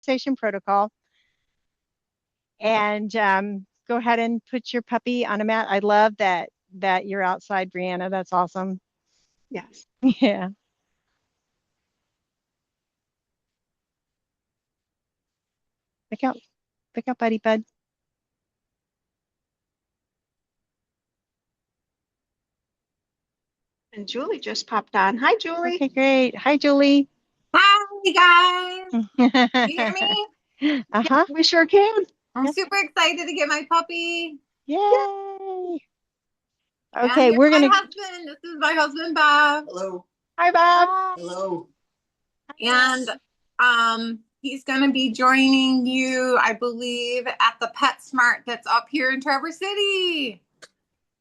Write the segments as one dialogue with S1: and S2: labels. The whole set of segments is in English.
S1: relaxation protocol. And go ahead and put your puppy on a mat. I love that you're outside, Brianna. That's awesome.
S2: Yes.
S1: Yeah. Pick up, pick up, buddy, bud.
S2: And Julie just popped on. Hi, Julie.
S1: Okay, great. Hi, Julie.
S3: Hi guys, you hear me?
S1: Uh-huh.
S2: We sure can.
S3: I'm
S1: Yep.
S3: super excited to get my puppy.
S1: Yay.
S3: And
S1: Okay,
S3: here's
S1: we're
S3: my
S1: gonna.
S3: husband. This is my husband Bob.
S4: Hello.
S2: Hi, Bob.
S1: Hi.
S4: Hello.
S3: And he's gonna be joining you, I believe, at the PetSmart that's up here in Traverse City.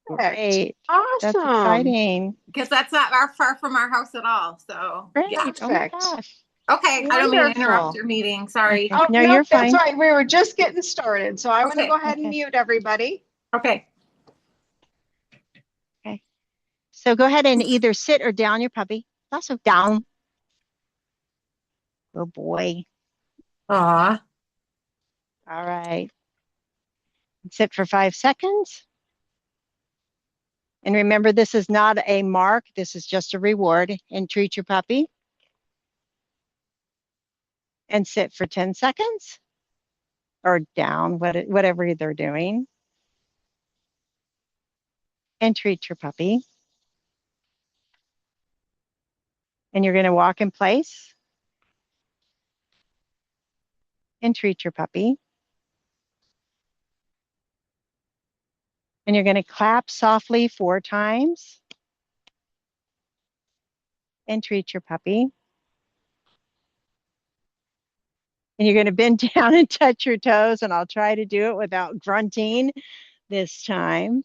S1: Great. That's
S2: Awesome.
S1: exciting.
S3: Because that's not far from our house at all. So
S1: Great.
S3: yeah.
S1: Oh my
S2: Perfect.
S1: gosh.
S3: Okay, I don't mean to interrupt
S2: Wonderful.
S3: your meeting. Sorry.
S1: Okay.
S2: Oh,
S1: No,
S2: no,
S1: you're
S2: that's
S1: fine.
S2: fine. We were just getting started. So I'm going to
S3: Okay.
S2: go ahead and
S1: Okay.
S2: mute everybody.
S3: Okay.
S1: Okay. So go ahead and either sit or down your puppy. Also down. Oh boy.
S3: Aw.
S1: All right. Sit for 5 seconds. And remember, this is not a mark. This is just a reward. And treat your puppy. And sit for 10 seconds. Or down, whatever they're doing. And treat your puppy. And you're going to walk in place. And treat your puppy. And you're going to clap softly 4 times. And treat your puppy. And you're going to bend down and touch your toes. And I'll try to do it without grunting this time.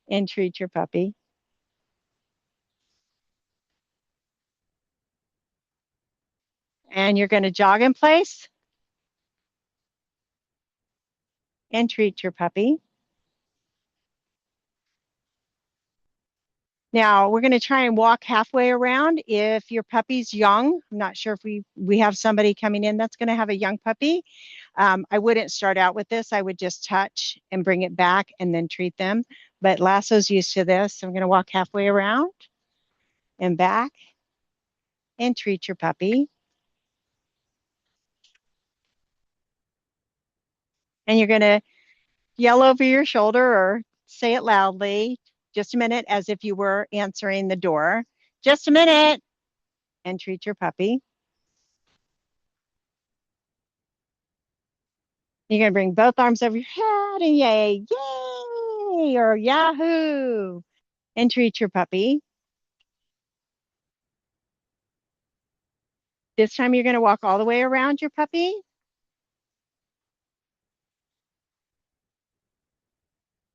S1: And treat your puppy. And you're going to jog in place. And treat your puppy. Now we're going to try and walk halfway around. If your puppy's young, I'm not sure if we have somebody coming in that's going to have a young puppy. I wouldn't start out with this. I would just touch and bring it back and then treat them. But Lasso's used to this. So I'm going to walk halfway around and back and treat your puppy. And you're going to yell over your shoulder or say it loudly. Just a minute, as if you were answering the door. Just a minute, and treat your puppy. You're going to bring both arms over your head and yay, yay, or yahoo, and treat your puppy. This time you're going to walk all the way around your puppy.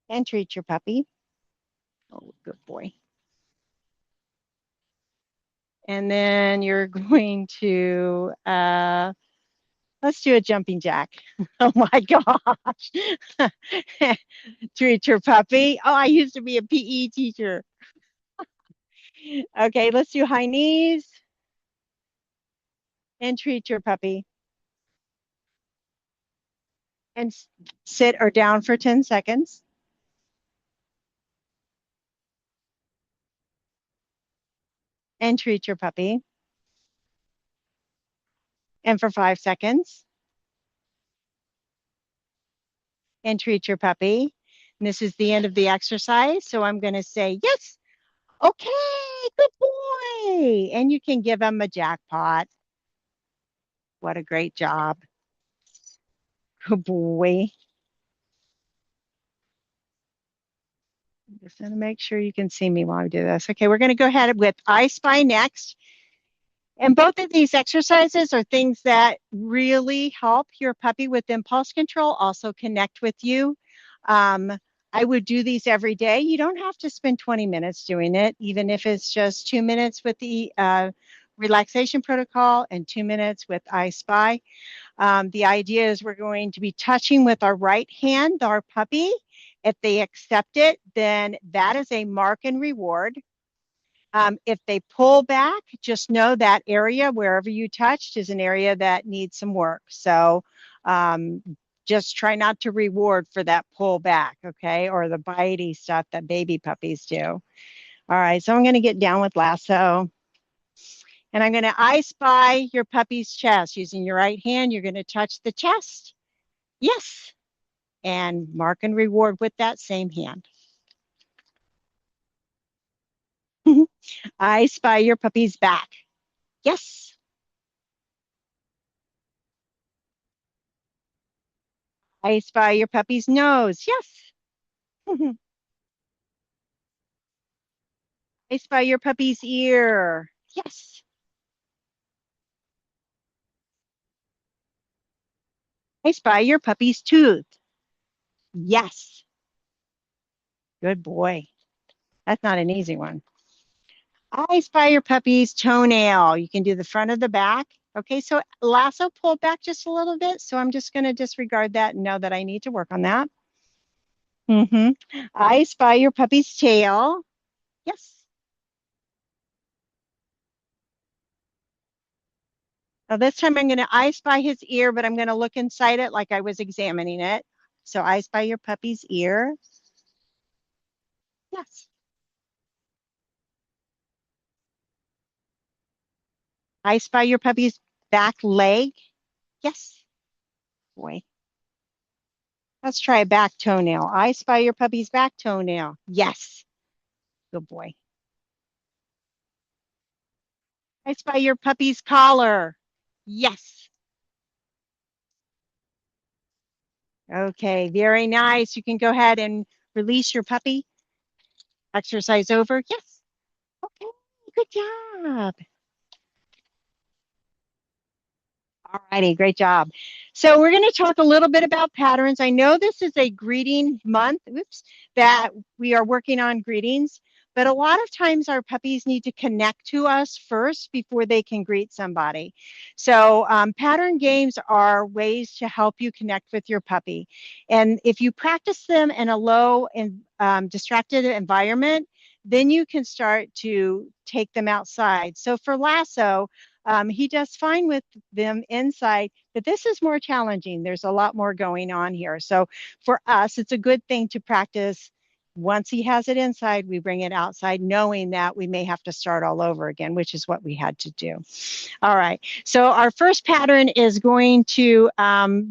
S1: And treat your puppy. Oh, good boy. And then you're going to, let's do a jumping jack. Oh my gosh. Treat your puppy. Oh, I used to be a PE teacher. Okay, let's do high knees. And treat your puppy. And sit or down for 10 seconds. And treat your puppy. And for 5 seconds. And treat your puppy. And this is the end of the exercise. So I'm going to say, yes, okay, good boy. And you can give them a jackpot. What a great job. Good boy. Just going to make sure you can see me while we do this. Okay, we're going to go ahead with I Spy next. And both of these exercises are things that really help your puppy with impulse control, also connect with you. I would do these every day. You don't have to spend 20 minutes doing it, even if it's just 2 minutes with the relaxation protocol and 2 minutes with I Spy. The idea is we're going to be touching with our right hand, our puppy. If they accept it, then that is a mark and reward. If they pull back, just know that area, wherever you touched, is an area that needs some work. So just try not to reward for that pull back, okay? Or the bitey stuff that baby puppies do. All right, so I'm going to get down with lasso. And I'm going to I spy your puppy's chest. Using your right hand, you're going to touch the chest. Yes. And mark and reward with that same hand. I spy your puppy's back. Yes. I spy your puppy's nose. Yes. I spy your puppy's ear. Yes. I spy your puppy's tooth. Yes. Good boy. That's not an easy one. I spy your puppy's toenail. You can do the front of the back. Okay, so lasso pulled back just a little bit. So I'm just going to disregard that and know that I need to work on that. I spy your puppy's tail. Yes. Now this time I'm going to I spy his ear, but I'm going to look inside it like I was examining it. So I spy your puppy's ear. Yes. I spy your puppy's back leg. Yes. Boy. Let's try a back toenail. I spy your puppy's back toenail. Yes. Good boy. I spy your puppy's collar. Yes. Okay, very nice. You can go ahead and release your puppy. Exercise over. Yes. Okay, good job. All righty, great job. So we're going to talk a little bit about patterns. I know this is a greeting month, that we are working on greetings, but a lot of times our puppies need to connect to us first before they can greet somebody. So pattern games are ways to help you connect with your puppy. And if you practice them in a low and distracted environment, then you can start to take them outside. So for Lasso, he does fine with them inside, but this is more challenging. There's a lot more going on here. So for us, it's a good thing to practice. Once he has it inside, we bring it outside, knowing that we may have to start all over again, which is what we had to do. All right. So our first pattern is going to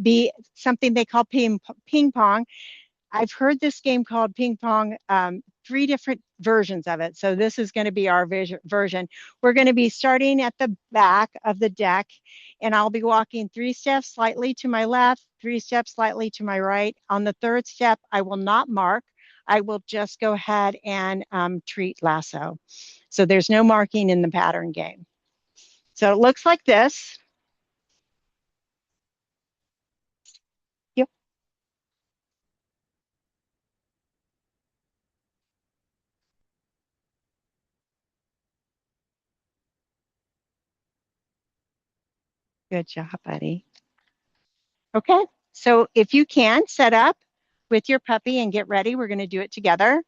S1: be something they call ping pong. I've heard this game called ping pong, 3 different versions of it. So this is going to be our version. We're going to be starting at the back of the deck, and I'll be walking 3 steps slightly to my left, 3 steps slightly to my right. On the 3rd step, I will not mark. I will just go ahead and treat lasso. So there's no marking in the pattern game. So it looks like this. Yep. Good job, buddy. Okay, so if you can set up with your puppy and get ready, we're going to do it together.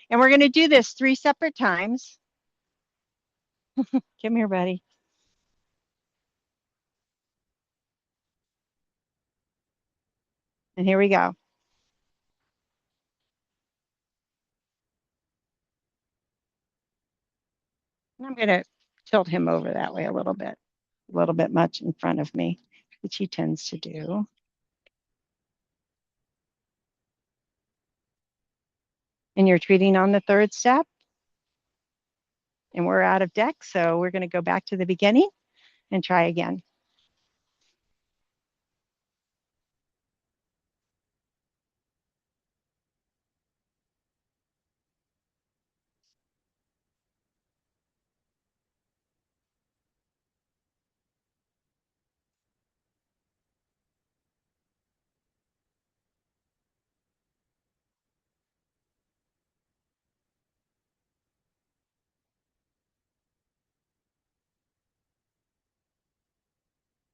S1: And we're going to do this 3 separate times. Come here, buddy. And here we go. And I'm going to tilt him over that way a little bit much in front of me, which he tends to do. And you're treating on the 3rd step. And we're out of deck, so we're going to go back to the beginning and try again.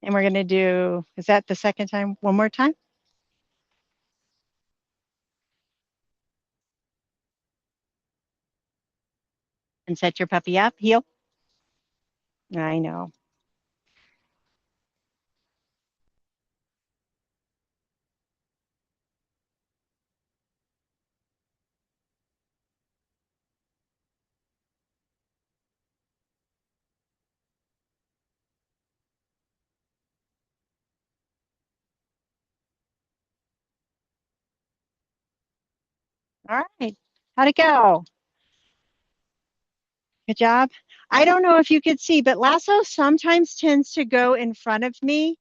S1: And we're going to do, is that the 2nd time? One more time? And set your puppy up. Heel. I know. All right. How'd it go? Good job. I don't know if you could see, but Lasso sometimes tends to go in front of me.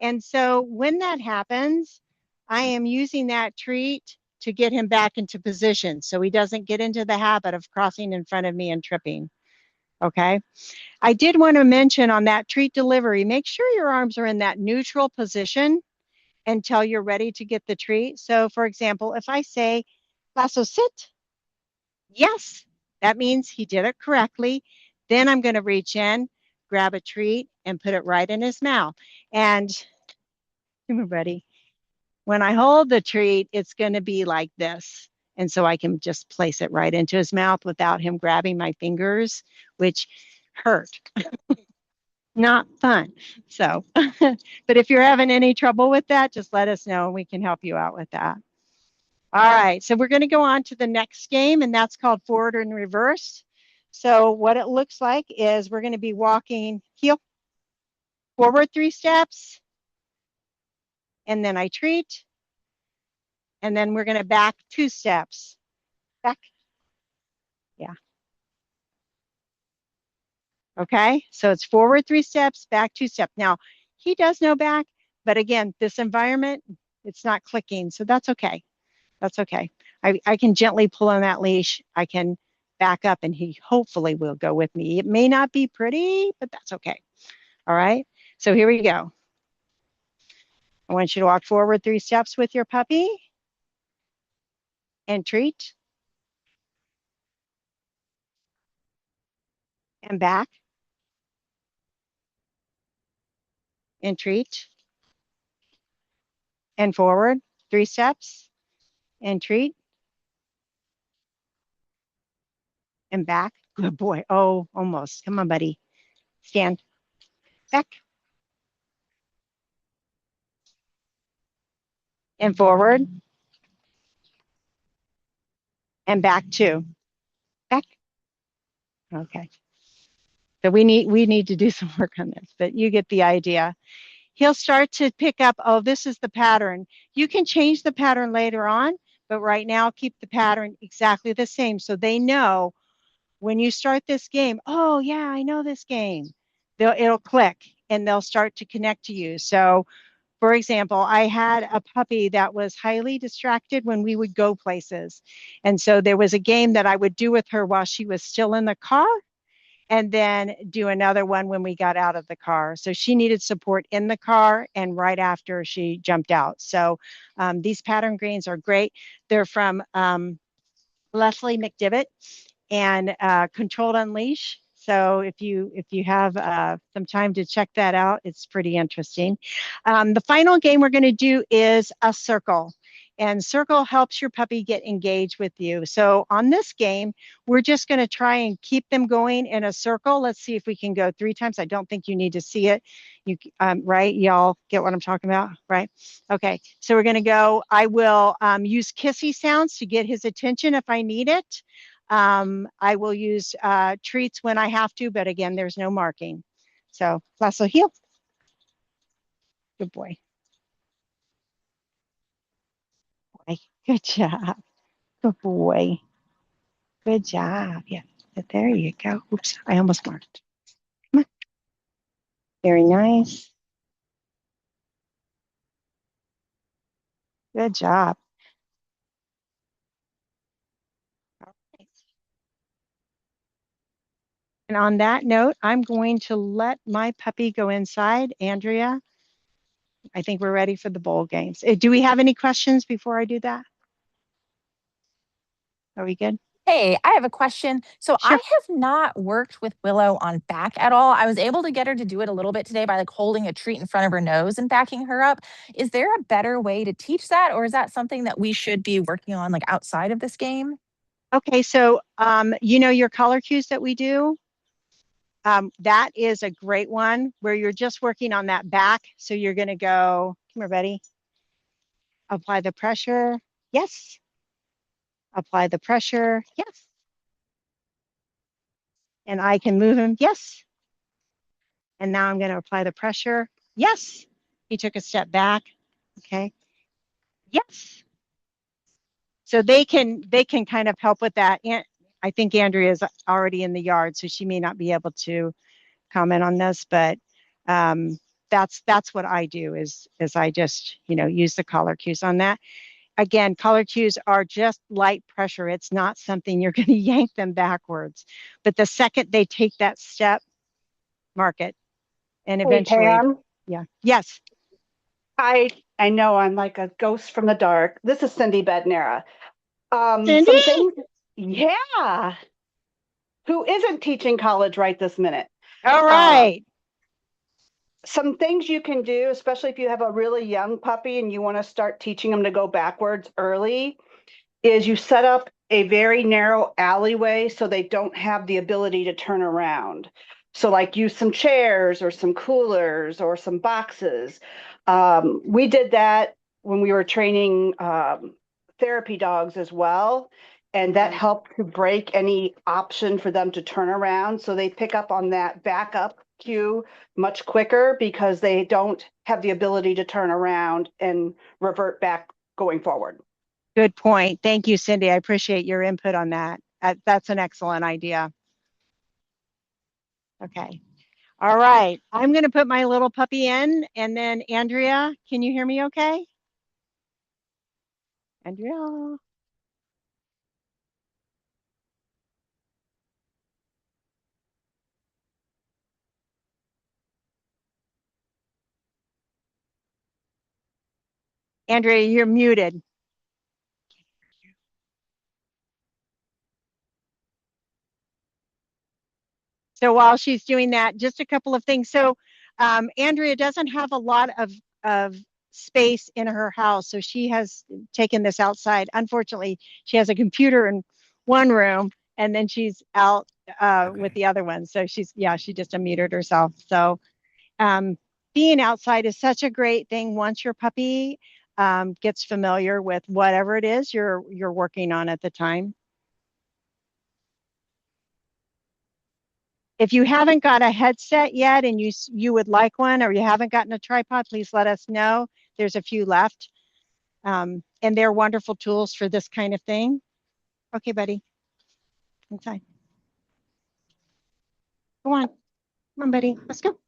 S1: And so when that happens, I am using that treat to get him back into position so he doesn't get into the habit of crossing in front of me and tripping. Okay. I did want to mention on that treat delivery, make sure your arms are in that neutral position until you're ready to get the treat. So for example, if I say, Lasso, sit, yes, that means he did it correctly. Then I'm going to reach in, grab a treat, and put it right in his mouth. And everybody, when I hold the treat, it's going to be like this. And so I can just place it right into his mouth without him grabbing my fingers, which hurt. Not fun. So, but if you're having any trouble with that, just let us know and we can help you out with that. All right, so we're going to go on to the next game, and that's called forward and reverse. So what it looks like is we're going to be walking heel, forward 3 steps, and then I treat, and then we're going to back 2 steps. Back. Yeah. Okay, so it's forward 3 steps, back 2 steps. Now, he does know back, but again, this environment, it's not clicking, so that's okay. That's okay. I can gently pull on that leash. I can back up and he hopefully will go with me. It may not be pretty, but that's okay. All right. So here we go. I want you to walk forward 3 steps with your puppy and treat and back and treat and forward 3 steps and treat and back. Good boy. Oh, almost. Come on, buddy. Stand. Back and forward and back 2. Back. Okay. So we need to do some work on this, but you get the idea. He'll start to pick up, oh, this is the pattern. You can change the pattern later on, but right now keep the pattern exactly the same so they know when you start this game, oh yeah, I know this game. It'll click and they'll start to connect to you. So for example, I had a puppy that was highly distracted when we would go places. And so there was a game that I would do with her while she was still in the car and then do another one when we got out of the car. So she needed support in the car and right after she jumped out. So these pattern games are great. They're from Leslie McDivitt and Controlled Unleash. So if you have some time to check that out, it's pretty interesting. The final game we're going to do is a circle. And circle helps your puppy get engaged with you. So on this game, we're just going to try and keep them going in a circle. Let's see if we can go 3 times. I don't think you need to see it. You right? Y'all get what I'm talking about, right? Okay, so we're going to go. I will use kissy sounds to get his attention if I need it. I will use treats when I have to, but again, there's no marking. So Lasso heel. Good boy. Good job. Good boy. Good job. Yeah, there you go. Oops, I almost marked. Come on. Very nice. Good job. All right. And on that note, I'm going to let my puppy go inside. Andrea, I think we're ready for the bowl games. Do we have any questions before I do that? Are we good?
S4: Hey, I have a question. So I
S1: Sure.
S4: have not worked with Willow on back at all. I was able to get her to do it a little bit today by like holding a treat in front of her nose and backing her up. Is there a better way to teach that, or is that something that we should be working on like outside of this game?
S1: Okay, so you know your color cues that we do? That is a great one where you're just working on that back. So you're going to go, come here, buddy. Apply the pressure. Yes. Apply the pressure. Yes. And I can move him. Yes. And now I'm going to apply the pressure. Yes. He took a step back. Okay. Yes. So they can kind of help with that. And I think Andrea is already in the yard, so she may not be able to comment on this, but that's what I do is I just use the collar cues on that. Again, collar cues are just light pressure. It's not something you're going to yank them backwards, but the second they take that step, mark it, and
S5: Hey,
S1: eventually,
S5: Pam,
S1: yeah, yes,
S5: I know I'm like a ghost from the dark. This is Cindy Bednera.
S1: Cindy.
S5: Some things, yeah. Who isn't teaching college right this minute?
S1: All
S5: Um,
S1: right.
S5: some things you can do, especially if you have a really young puppy and you want to start teaching them to go backwards early, is you set up a very narrow alleyway so they don't have the ability to turn around. So, like, use some chairs or some coolers or some boxes. We did that when we were training therapy dogs as well. And that helped to break any option for them to turn around. So they pick up on that backup cue much quicker because they don't have the ability to turn around and revert back going forward.
S1: Good point. Thank you, Cindy. I appreciate your input on that. That's an excellent idea. Okay. All right. I'm going to put my little puppy in, and then Andrea, can you hear me okay? Andrea. Andrea, you're muted. So while she's doing that, just a couple of things. So Andrea doesn't have a lot of space in her house. So she has taken this outside. Unfortunately, she has a computer in one room and then she's out with the other one. So she just unmuted herself. So being outside is such a great thing once your puppy gets familiar with whatever it is you're working on at the time. If you haven't got a headset yet and you would like one, or you haven't gotten a tripod, please let us know. There's a few left. And they're wonderful tools for this kind of thing. Okay, buddy. Inside. Go on. Come on, buddy. Let's go. Come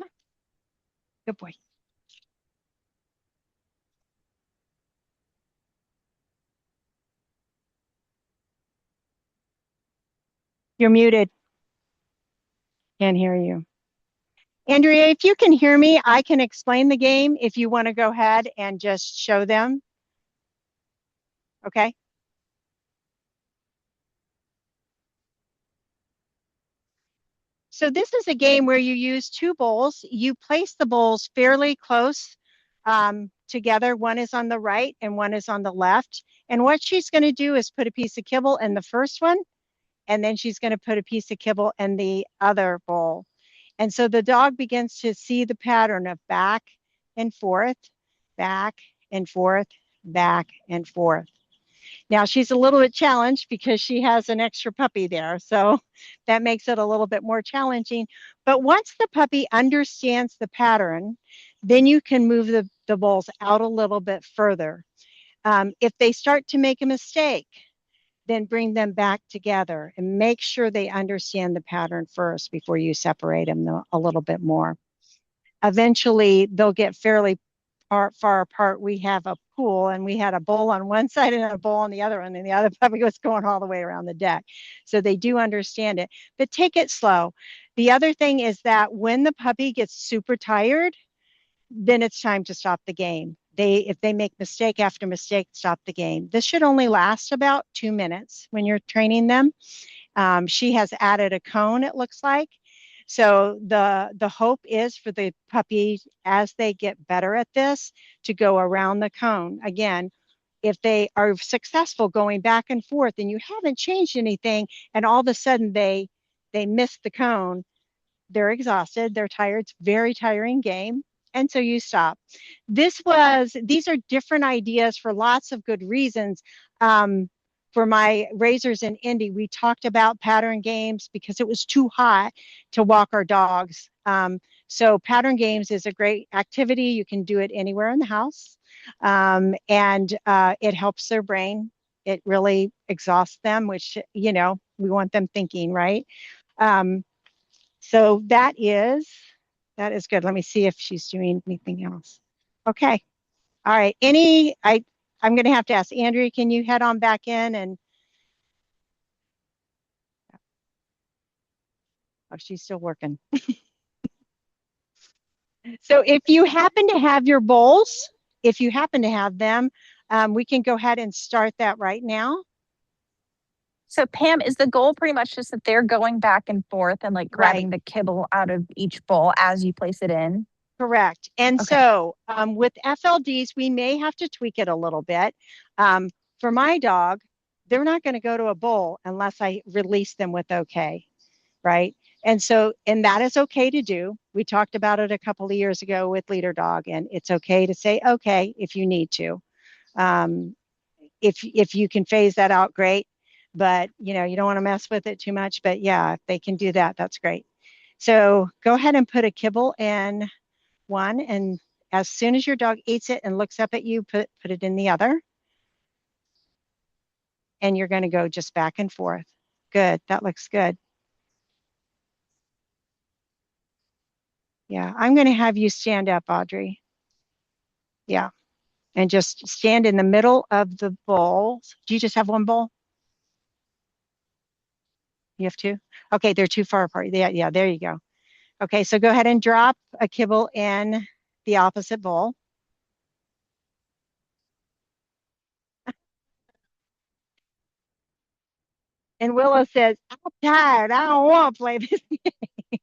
S1: on. Good boy. You're muted. Can't hear you. Andrea, if you can hear me, I can explain the game if you want to go ahead and just show them. Okay. So this is a game where you use two bowls. You place the bowls fairly close together. One is on the right and one is on the left. And what she's going to do is put a piece of kibble in the first one, and then she's going to put a piece of kibble in the other bowl. And so the dog begins to see the pattern of back and forth, back and forth, back and forth. Now she's a little bit challenged because she has an extra puppy there. So that makes it a little bit more challenging. But once the puppy understands the pattern, then you can move the bowls out a little bit further. If they start to make a mistake, then bring them back together and make sure they understand the pattern first before you separate them a little bit more. Eventually, they'll get fairly far apart. We have a pool and we had a bowl on one side and a bowl on the other one, and the other puppy was going all the way around the deck. So they do understand it, but take it slow. The other thing is that when the puppy gets super tired, then it's time to stop the game. If they make mistake after mistake, stop the game. This should only last about 2 minutes when you're training them. She has added a cone, it looks like. So the hope is for the puppy, as they get better at this, to go around the cone. Again, if they are successful going back and forth and you haven't changed anything, and all of a sudden they miss the cone, they're exhausted, they're tired. It's a very tiring game. And so you stop. These are different ideas for lots of good reasons. For my Razors in Indy, we talked about pattern games because it was too hot to walk our dogs. So pattern games is a great activity. You can do it anywhere in the house. And it helps their brain. It really exhausts them, which, you know, we want them thinking, right? So that is good. Let me see if she's doing anything else. Okay. All right. I'm going to have to ask Andrea, can you head on back in and oh, she's still working. So if you happen to have your bowls, if you happen to have them, we can go ahead and start that right now.
S4: So Pam, is the goal pretty much just that they're going back and forth and like grabbing the kibble out of each bowl as you place it in?
S1: Correct. And so with FLDs, we may have to tweak it a little bit. For my dog, they're not going to go to a bowl unless I release them with okay, right? And that is okay to do. We talked about it a couple of years ago with Leader Dog, and it's okay to say okay if you need to. If you can phase that out, great. But you know, you don't want to mess with it too much. But yeah, if they can do that, that's great. So go ahead and put a kibble in one, and as soon as your dog eats it and looks up at you, put it in the other. And you're going to go just back and forth. Good. That looks good. Yeah, I'm going to have you stand up, Audrey. Yeah. And just stand in the middle of the bowls. Do you just have one bowl? You have two? Okay, they're too far apart. Yeah, there you go. Okay, so go ahead and drop a kibble in the opposite bowl. And Willow says, I'm tired. I don't want to play this game.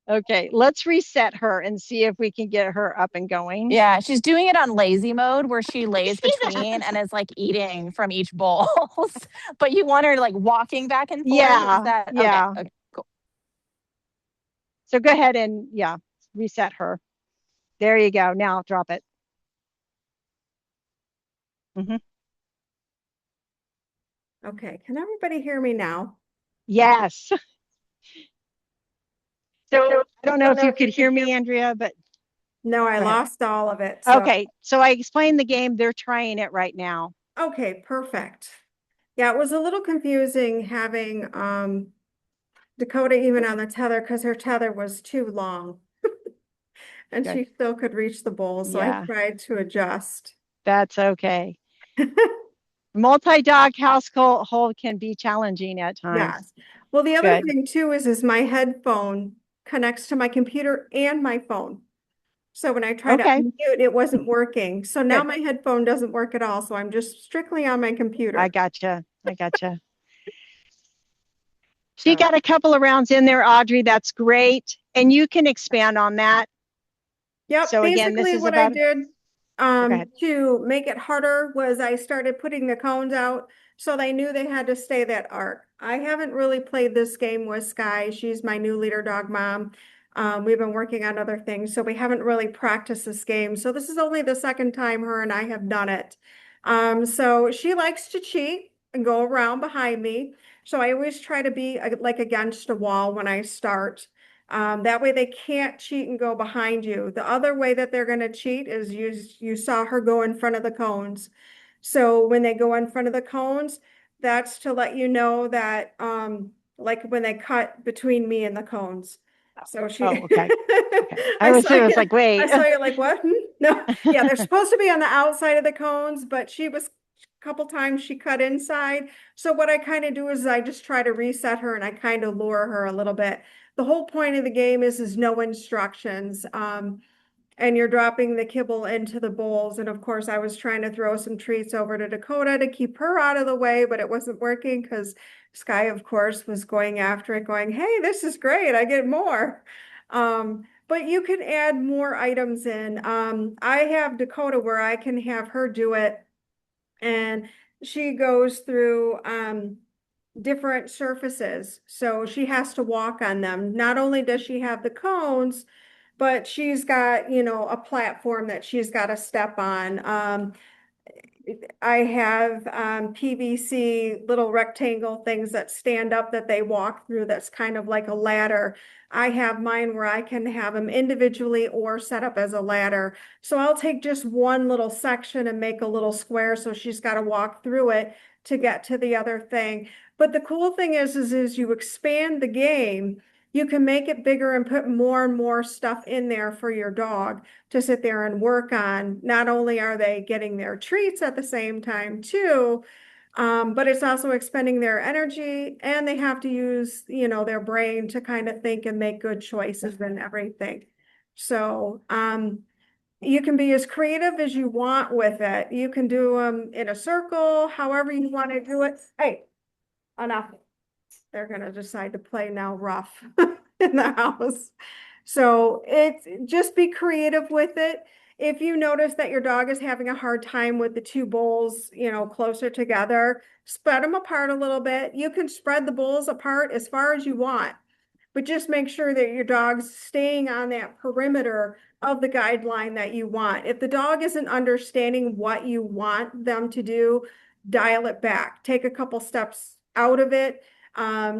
S1: Okay, let's reset her and see if we can get her up and going.
S4: Yeah, she's doing it on lazy mode where she lays
S1: see that?
S4: between and is like eating from each bowl. But you want her like walking back and forth?
S1: Yeah,
S4: Is that
S1: yeah.
S4: Okay, cool.
S1: So go ahead and reset her. There you go. Now drop it.
S2: Okay, can everybody hear me now?
S1: Yes. So I don't know if you could hear me, Andrea, but
S2: No, I
S1: Go ahead.
S2: lost all of it. So-
S1: okay. So I explained the game. They're trying it right now.
S2: Okay, perfect. Yeah, it was a little confusing having Dakota even on the tether because her tether was too long. And
S1: Good.
S2: she still could reach the bowl, so
S1: Yeah.
S2: I tried to adjust.
S1: That's okay. Multi-dog household can be challenging at times.
S2: Yes. Well, the other
S1: Good.
S2: thing too is my headphone connects to my computer and my phone. So when I tried to
S1: Okay.
S2: unmute, it wasn't working. So now
S1: Good.
S2: my headphone doesn't work at all. So I'm just strictly on my computer.
S1: I gotcha. She
S2: So-
S1: got a couple of rounds in there, Audrey. That's great. And you can expand on that.
S2: Yep,
S1: So again, this
S2: basically
S1: is
S2: what I
S1: about-
S2: did
S1: ahead.
S2: to make it harder was I started putting the cones out so they knew they had to stay that arc. I haven't really played this game with Sky. She's my new Leader Dog mom. We've been working on other things, so we haven't really practiced this game. So this is only the second time her and I have done it. So she likes to cheat and go around behind me. So I always try to be like against a wall when I start. That way they can't cheat and go behind you. The other way that they're going to cheat is you saw her go in front of the cones. So when they go in front of the cones, that's to let you know that like when they cut between me and the cones. So she
S1: Oh, okay. I was like, wait.
S2: I saw you like, what? No, yeah, they're supposed to be on the outside of the cones, but she was a couple times she cut inside. So what I kind of do is I just try to reset her and I kind of lure her a little bit. The whole point of the game is no instructions. And you're dropping the kibble into the bowls. And of course, I was trying to throw some treats over to Dakota to keep her out of the way, but it wasn't working because Sky, of course, was going after it, going, hey, this is great. I get more. But you can add more items in. I have Dakota where I can have her do it. And she goes through different surfaces. So she has to walk on them. Not only does she have the cones, but she's got, you know, a platform that she's got to step on. I have PVC little rectangle things that stand up that they walk through that's kind of like a ladder. I have mine where I can have them individually or set up as a ladder. So I'll take just one little section and make a little square so she's got to walk through it to get to the other thing. But the cool thing is you expand the game, you can make it bigger and put more and more stuff in there for your dog to sit there and work on. Not only are they getting their treats at the same time too, but it's also expending their energy and they have to use, you know, their brain to kind of think and make good choices and everything. So, you can be as creative as you want with it. You can do them in a circle, however you want to do it. Hey, enough. They're gonna decide to play now rough in the house. So it's just be creative with it. If you notice that your dog is having a hard time with the two bowls, you know, closer together, spread them apart a little bit. You can spread the bowls apart as far as you want, but just make sure that your dog's staying on that perimeter of the guideline that you want. If the dog isn't understanding what you want them to do, dial it back. Take a couple steps out of it.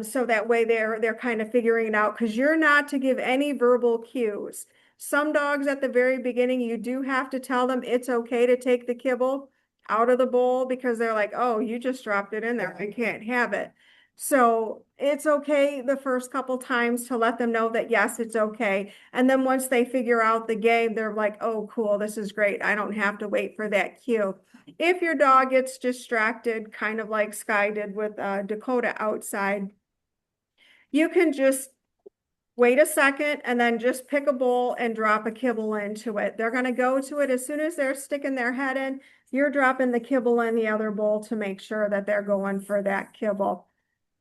S2: So that way they're kind of figuring it out because you're not to give any verbal cues. Some dogs at the very beginning, you do have to tell them it's okay to take the kibble out of the bowl because they're like, oh, you just dropped it in there. I can't have it. So it's okay the first couple times to let them know that, yes, it's okay. And then once they figure out the game, they're like, oh, cool, this is great. I don't have to wait for that cue. If your dog gets distracted, kind of like Sky did with Dakota outside, you can just wait a second and then just pick a bowl and drop a kibble into it. They're going to go to it as soon as they're sticking their head in. You're dropping the kibble in the other bowl to make sure that they're going for that kibble.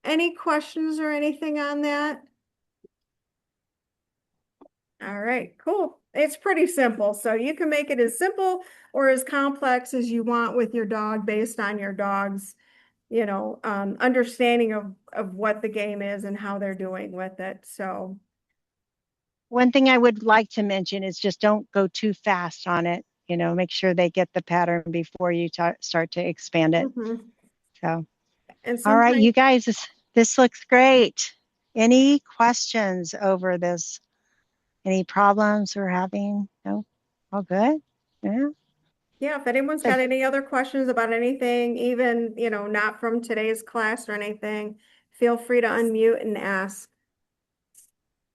S2: Any questions or anything on that? All right, cool. It's pretty simple. So you can make it as simple or as complex as you want with your dog based on your dog's, you know, understanding of what the game is and how they're doing with it. So
S1: One thing I would like to mention is just don't go too fast on it. You know, make sure they get the pattern before you start to expand it. So,
S2: and
S1: all right,
S2: sometimes
S1: you guys, this looks great. Any questions over this? Any problems we're having? No? All good? Yeah.
S2: yeah, if anyone's got any other questions about anything, even, you know, not from today's class or anything, feel free to unmute and ask.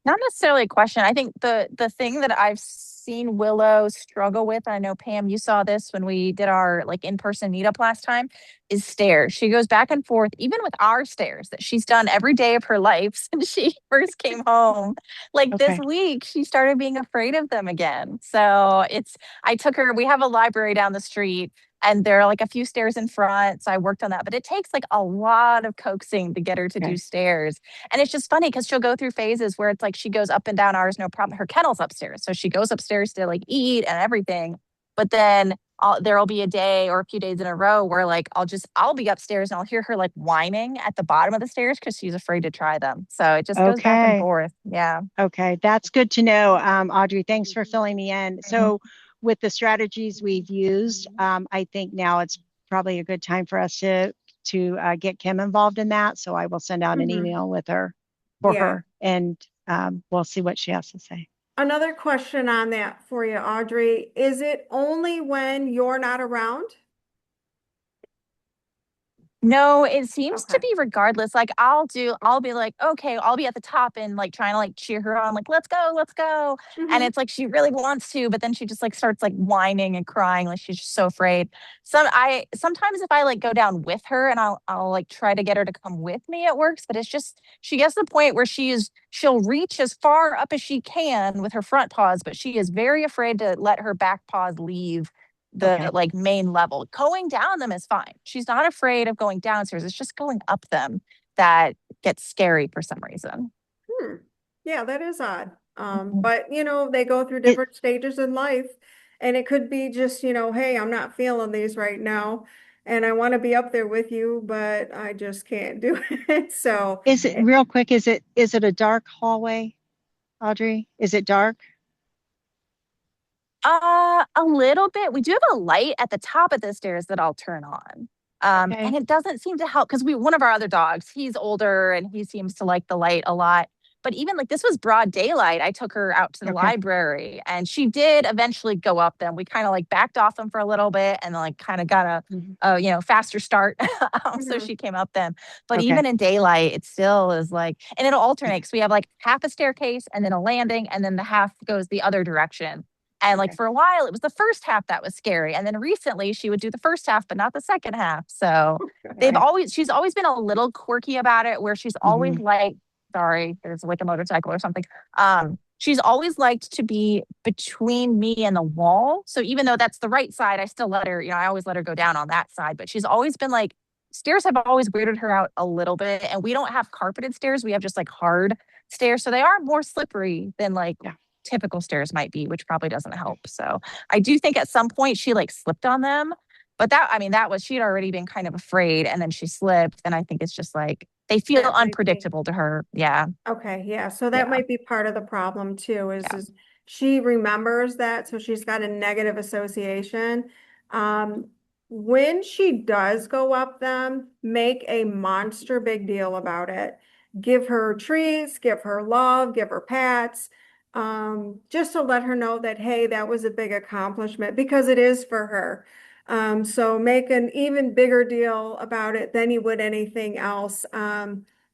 S4: Not necessarily a question. I think the thing that I've seen Willow struggle with, I know Pam, you saw this when we did our like in-person meetup last time, is stairs. She goes back and forth, even with our stairs that she's done every day of her life since she first came home. Like this
S1: Okay.
S4: week, she started being afraid of them again. So I took her, we have a library down the street and there are like a few stairs in front. So I worked on that, but it takes like a lot of coaxing to get her to do
S1: Okay.
S4: stairs. And it's just funny because she'll go through phases where it's like she goes up and down ours, no problem. Her kennel's upstairs. So she goes upstairs to like eat and everything. But then there'll be a day or a few days in a row where like I'll be upstairs and I'll hear her like whining at the bottom of the stairs because she's afraid to try them. So it just goes back and
S1: Okay.
S4: forth. Yeah.
S1: Okay. That's good to know. Audrey, thanks for filling me in. So with the strategies we've used, I think now it's probably a good time for us to get Kim involved in that. So I will send out an email with her for her and we'll see what she has to say.
S2: Another question on that for you, Audrey. Is it only when you're not around?
S4: No, it seems to
S2: Okay.
S4: be regardless. Like I'll be like, okay, I'll be at the top and like trying to like cheer her on, like, let's go, let's go. And
S2: Mhm.
S4: it's like she really wants to, but then she just like starts like whining and crying, like she's just so afraid. Sometimes if I like go down with her and I'll like try to get her to come with me, it works. But it's just she gets to the point where she'll reach as far up as she can with her front paws, but she is very afraid to let her back paws leave the like main level. Going down them is fine. She's not afraid of going downstairs. It's just going up them that gets scary for some reason.
S2: Yeah, that is odd.
S4: Mhm.
S2: But you know, they go through
S1: It,
S2: different stages in life. And it could be just, you know, hey, I'm not feeling these right now. And I want to be up there with you, but I just can't do it. So,
S1: is it real quick? Is it a dark hallway, Audrey? Is it dark?
S4: A little bit. We do have a light at the top of the stairs that I'll turn on. And
S1: Okay.
S4: it doesn't seem to help because one of our other dogs, he's older and he seems to like the light a lot. But even like this was broad daylight. I took her out to the
S1: Okay.
S4: library and she did eventually go up them. We kind of like backed off them for a little bit and then like kind of got
S1: Mhm.
S4: a faster start. So
S2: mhm,
S4: she came up them. But
S1: Okay.
S4: even in daylight, it still is like, and it'll alternate. So we have like half a staircase and then a landing and then the half goes the other direction. And like
S1: Okay.
S4: for a while, it was the first half that was scary. And then recently she would do the first half, but not the second half. So
S1: Okay.
S4: she's always been a little quirky about it, where she's always
S1: Hmm.
S4: like, sorry, there's like a motorcycle or something. She's always liked to be between me and the wall. So even though that's the right side, I still let her, I always let her go down on that side. But she's always been like, stairs have always weirded her out a little bit. And we don't have carpeted stairs. We have just like hard stairs. So they are more slippery than like
S1: Yeah.
S4: typical stairs might be, which probably doesn't help. So I do think at some point she like slipped on them. But that was, she'd already been kind of afraid and then she slipped. And I think it's just like, they feel
S2: that might be.
S4: unpredictable to her. Yeah.
S2: Okay, yeah, so that
S4: Yeah.
S2: might be part of the problem too,
S4: Yeah.
S2: is she remembers that, so she's got a negative association. Um, when she does go up them, make a monster big deal about it. Give her treats, give her love, give her pats, just to let her know that, hey, that was a big accomplishment, because it is for her. So make an even bigger deal about it than you would anything else.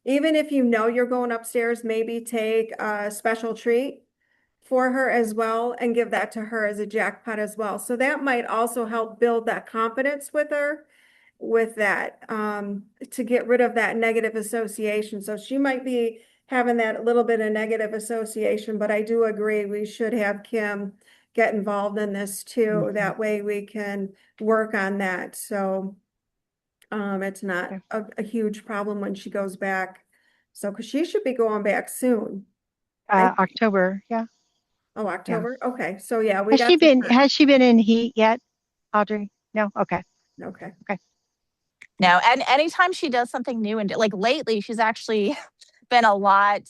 S2: Even if you know you're going upstairs, maybe take a special treat for her as well and give that to her as a jackpot as well. So that might also help build that confidence with her with that, to get rid of that negative association. So she might be having that little bit of negative association, but I do agree we should have Kim get involved in this too.
S1: Mhm.
S2: That way we can work on that. So it's not
S1: Okay.
S2: a huge problem when she goes back. So, because she should be going back soon.
S1: October. Yeah.
S2: Oh,
S1: Yeah.
S2: October? Okay, so yeah, we got some time.
S1: Has she been in heat yet, Audrey? No? Okay.
S2: Okay.
S1: Okay.
S4: No. And anytime she does something new and like lately, she's actually been a lot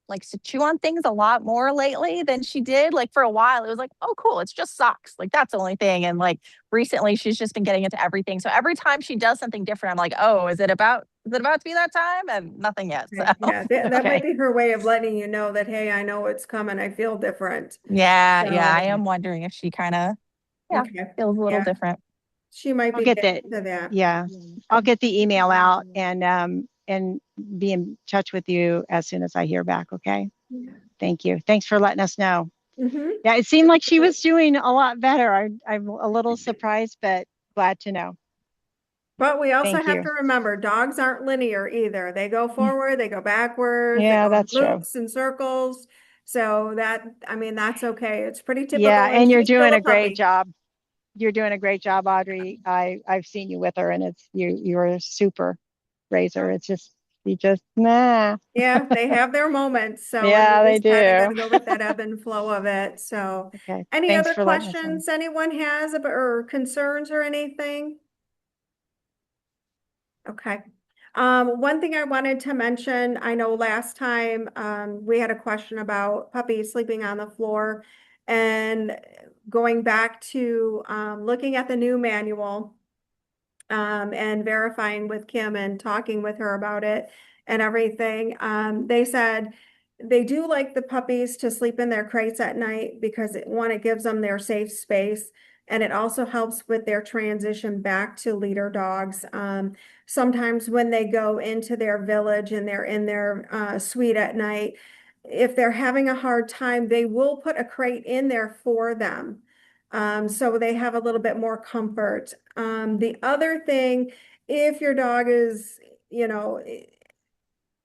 S4: likes to chew on things a lot more lately than she did. Like for a while, it was like, oh cool, it's just socks. Like that's the only thing. And like recently she's just been getting into everything. So every time she does something different, I'm like, oh, is it about to be that time? And nothing yet. So
S2: Okay, yeah, that might
S1: Okay.
S2: be her way of letting you know that, hey, I know it's coming. I feel different.
S4: yeah, I
S2: So,
S4: am wondering if she kind of
S2: okay,
S4: feels a little
S2: yeah,
S4: different.
S2: she might
S1: I'll
S2: be
S1: get
S2: getting
S1: that.
S2: to that.
S1: Yeah. I'll get the email out and be in touch with you as soon as I hear back. Okay. Thank you. Thanks for letting us know.
S2: Mm-hmm.
S1: Yeah, it seemed like she was doing a lot better. I'm a little surprised, but glad to know.
S2: But we also
S1: Thank
S2: have
S1: you.
S2: to remember, dogs aren't linear either. They go forward, they go backwards, they
S1: Yeah,
S2: go in
S1: that's true.
S2: loops and circles. So that, I mean, that's okay. It's pretty
S1: Yeah,
S2: typical, and
S1: and you're
S2: she's still
S1: doing
S2: a
S1: a great
S2: puppy.
S1: job. You're doing a great job, Audrey. I've seen you with her, and you're a super raiser. It's just you just nah.
S2: Yeah, they have their moments. So, and
S1: Yeah,
S2: we
S1: they
S2: just kind of got
S1: do.
S2: to go with that ebb and flow of it. So,
S1: Okay,
S2: any
S1: thanks
S2: other
S1: for letting us know.
S2: questions anyone has about, or concerns or anything? Okay. One thing I wanted to mention, I know last time, we had a question about puppies sleeping on the floor, and going back to, looking at the new manual, and verifying with Kim and talking with her about it and everything. They said they do like the puppies to sleep in their crates at night because it gives them their safe space. And it also helps with their transition back to leader dogs. Sometimes when they go into their village and they're in their suite at night, if they're having a hard time, they will put a crate in there for them. So they have a little bit more comfort. The other thing, if your dog is, you know,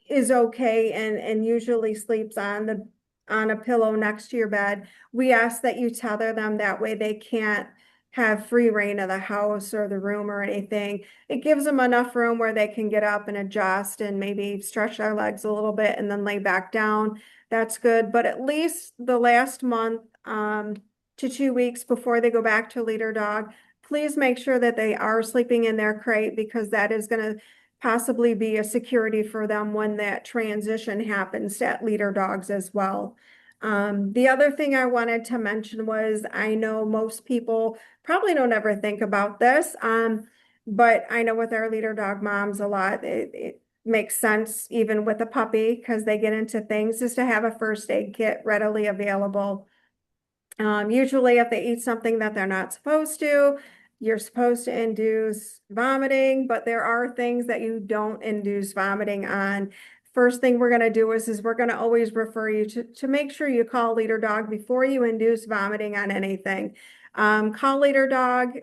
S2: is okay and usually sleeps on a pillow next to your bed, we ask that you tether them. That way they can't have free reign of the house or the room or anything. It gives them enough room where they can get up and adjust and maybe stretch their legs a little bit and then lay back down. That's good. But at least the last month to 2 weeks before they go back to leader dog, please make sure that they are sleeping in their crate, because that is going to possibly be a security for them when that transition happens at leader dogs as well. The other thing I wanted to mention was, I know most people probably don't ever think about this, but I know with our leader dog moms a lot, it makes sense even with a puppy, because they get into things, is to have a first aid kit readily available. Usually if they eat something that they're not supposed to, you're supposed to induce vomiting, but there are things that you don't induce vomiting on. First thing we're going to do is we're going to always refer you to make sure you call leader dog before you induce vomiting on anything. Call leader dog,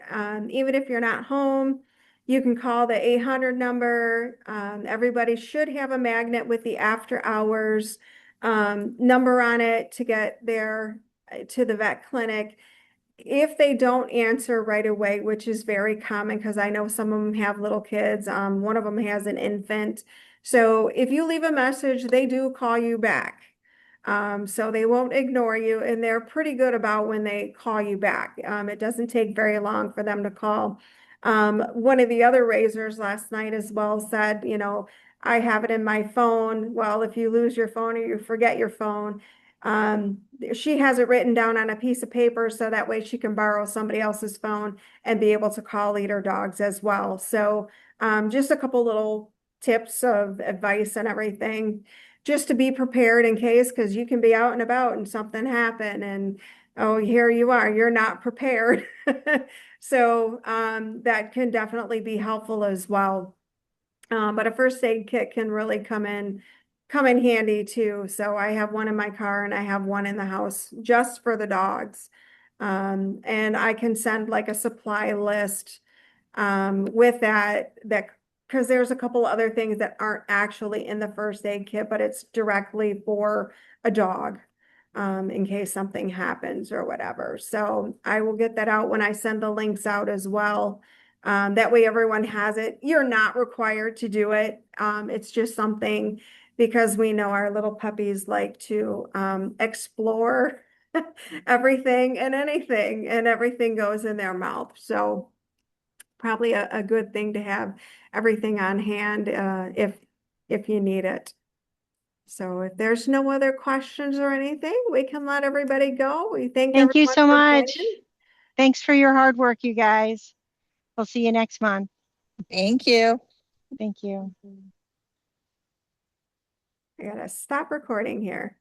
S2: even if you're not home. You can call the 800 number. Everybody should have a magnet with the after hours number on it to get there to the vet clinic. If they don't answer right away, which is very common, because I know some of them have little kids, one of them has an infant. So if you leave a message, they do call you back. So they won't ignore you, and they're pretty good about when they call you back. It doesn't take very long for them to call. One of the other raisers last night as well said, I have it in my phone. Well, if you lose your phone or you forget your phone, she has it written down on a piece of paper, so that way she can borrow somebody else's phone and be able to call leader dogs as well. So just a couple little tips of advice and everything, just to be prepared in case, because you can be out and about and something happen, and oh, here you are, you're not prepared. So that can definitely be helpful as well. But a first aid kit can really come in handy too. So I have one in my car and I have one in the house just for the dogs. And I can send like a supply list with that because there's a couple other things that aren't actually in the first aid kit, but it's directly for a dog in case something happens or whatever. So I will get that out when I send the links out as well. That way everyone has it. You're not required to do it. It's just something, because we know our little puppies like to explore everything and anything, and everything goes in their mouth. So probably a good thing to have everything on hand if you need it. So if there's no other questions or anything, we can let everybody go. We thank
S1: Thank you
S2: everyone
S1: so
S2: for
S1: much.
S2: joining.
S1: Thanks for your hard work, you guys. We'll see you next month.
S4: Thank you.
S1: Thank you.
S2: I gotta stop recording here.